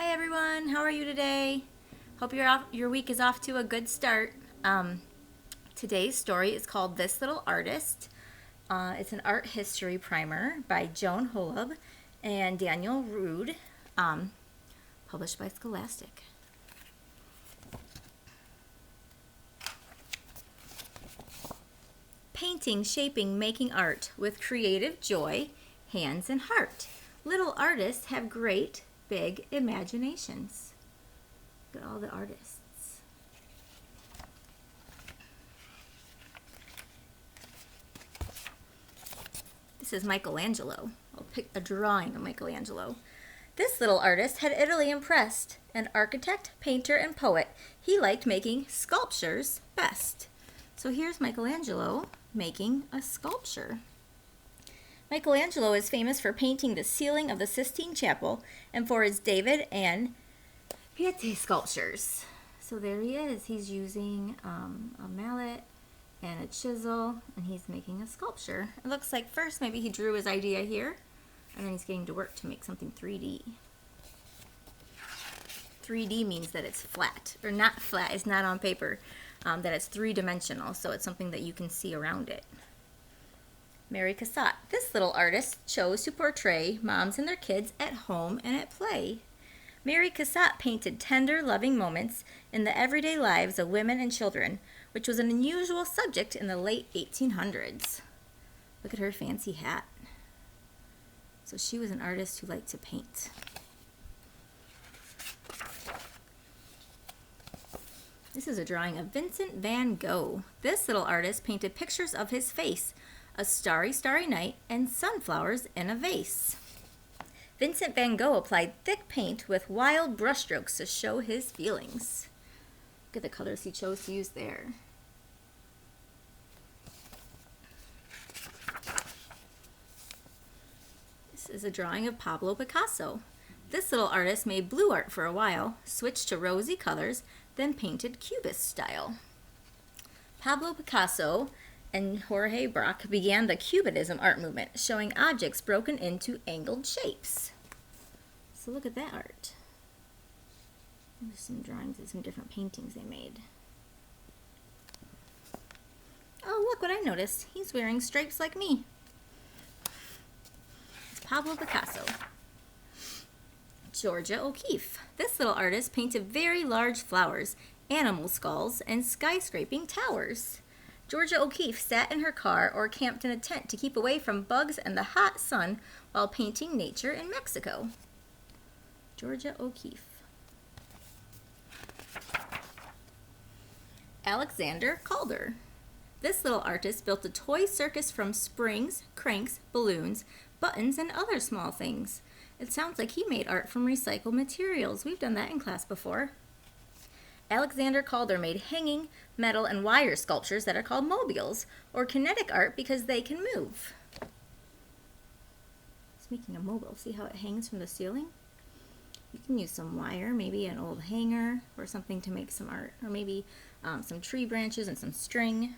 Hi everyone, how are you today? Hope your week is off to a good start. Today's story is called This Little Artist. It's an art history primer by Joan Holub and Daniel Roode, published by Scholastic. Painting, shaping, making art with creative joy, hands and heart. Little artists have great, big imaginations. Look at all the artists. This is Michelangelo. I'll pick a drawing of Michelangelo. This little artist had Italy impressed. An architect, painter, and poet, he liked making sculptures best. So here's Michelangelo making a sculpture. Michelangelo is famous for painting the ceiling of the Sistine Chapel and for his David and Piety sculptures. So there he is. He's using a mallet and a chisel, and he's making a sculpture. It looks like first maybe he drew his idea here, and then he's getting to work to make something 3D. 3D means that it's flat, or not flat, it's not on paper, that it's three-dimensional, so it's something that you can see around it. Mary Cassatt. This little artist chose to portray moms and their kids at home and at play. Mary Cassatt painted tender, loving moments in the everyday lives of women and children, which was an unusual subject in the late 1800s. Look at her fancy hat. So she was an artist who liked to paint. This is a drawing of Vincent Van Gogh. This little artist painted pictures of his face, a starry, starry night, and sunflowers in a vase. Vincent Van Gogh applied thick paint with wild brushstrokes to show his feelings. Look at the colors he chose to use there. This is a drawing of Pablo Picasso. This little artist made blue art for a while, switched to rosy colors, then painted Cubist style. Pablo Picasso and Jorge Brock began the Cubism art movement, showing objects broken into angled shapes. So look at that art. There's some drawings of some different paintings they made. Oh, look what I noticed. He's wearing stripes like me. It's Pablo Picasso. Georgia O'Keeffe. This little artist painted very large flowers, animal skulls, and skyscraping towers. Georgia O'Keeffe sat in her car or camped in a tent to keep away from bugs and the hot sun while painting nature in Mexico. Georgia O'Keeffe. Alexander Calder. This little artist built a toy circus from springs, cranks, balloons, buttons, and other small things. It sounds like he made art from recycled materials. We've done that in class before. Alexander Calder made hanging, metal, and wire sculptures that are called mobiles, or kinetic art because they can move. It's making a mobile. See how it hangs from the ceiling? You can use some wire, maybe an old hanger or something to make some art, or maybe some tree branches and some string.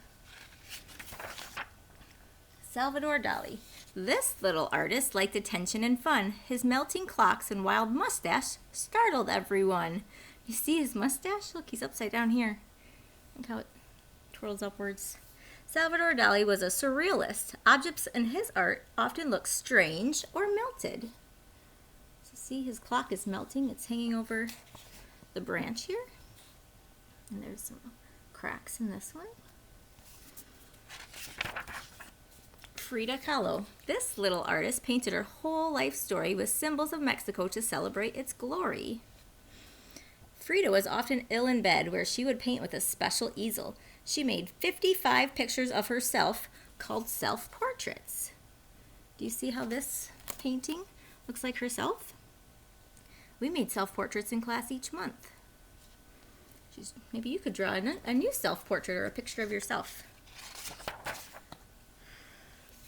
Salvador Dali. This little artist liked attention and fun. His melting clocks and wild mustache startled everyone. You see his mustache? Look, he's upside down here. Look how it twirls upwards. Salvador Dali was a surrealist. Objects in his art often look strange or melted. So see, his clock is melting. It's hanging over the branch here. And there's some cracks in this one. Frida Kahlo. This little artist painted her whole life story with symbols of Mexico to celebrate its glory. Frida was often ill in bed, where she would paint with a special easel. She made 55 pictures of herself called self-portraits. Do you see how this painting looks like herself? We made self-portraits in class each month. Maybe you could draw a new self-portrait or a picture of yourself.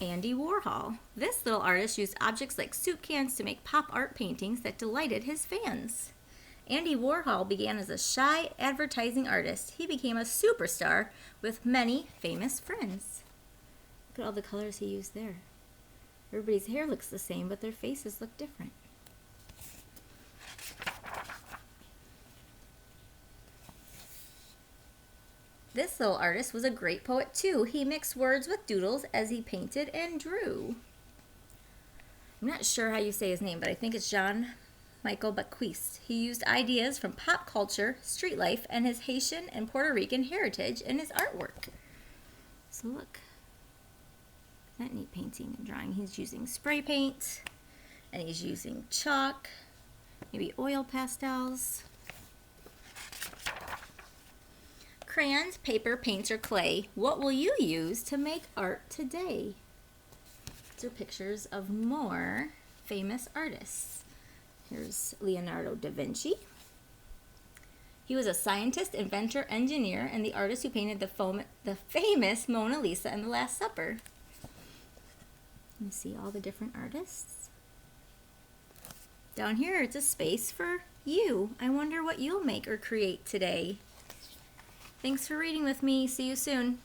Andy Warhol. This little artist used objects like soup cans to make pop art paintings that delighted his fans. Andy Warhol began as a shy advertising artist. He became a superstar with many famous friends. Look at all the colors he used there. Everybody's hair looks the same, but their faces look different. This little artist was a great poet too. He mixed words with doodles as he painted and drew. I'm not sure how you say his name, but I think it's Jean Michael Baptiste. He used ideas from pop culture, street life, and his Haitian and Puerto Rican heritage in his artwork. So look, that neat painting and drawing. He's using spray paint, and he's using chalk, maybe oil pastels, crayons, paper, paints, or clay. What will you use to make art today? These are pictures of more famous artists. Here's Leonardo da Vinci. He was a scientist, inventor, engineer, and the artist who painted the famous Mona Lisa and the Last Supper. You see all the different artists. Down here, it's a space for you. I wonder what you'll make or create today. Thanks for reading with me. See you soon.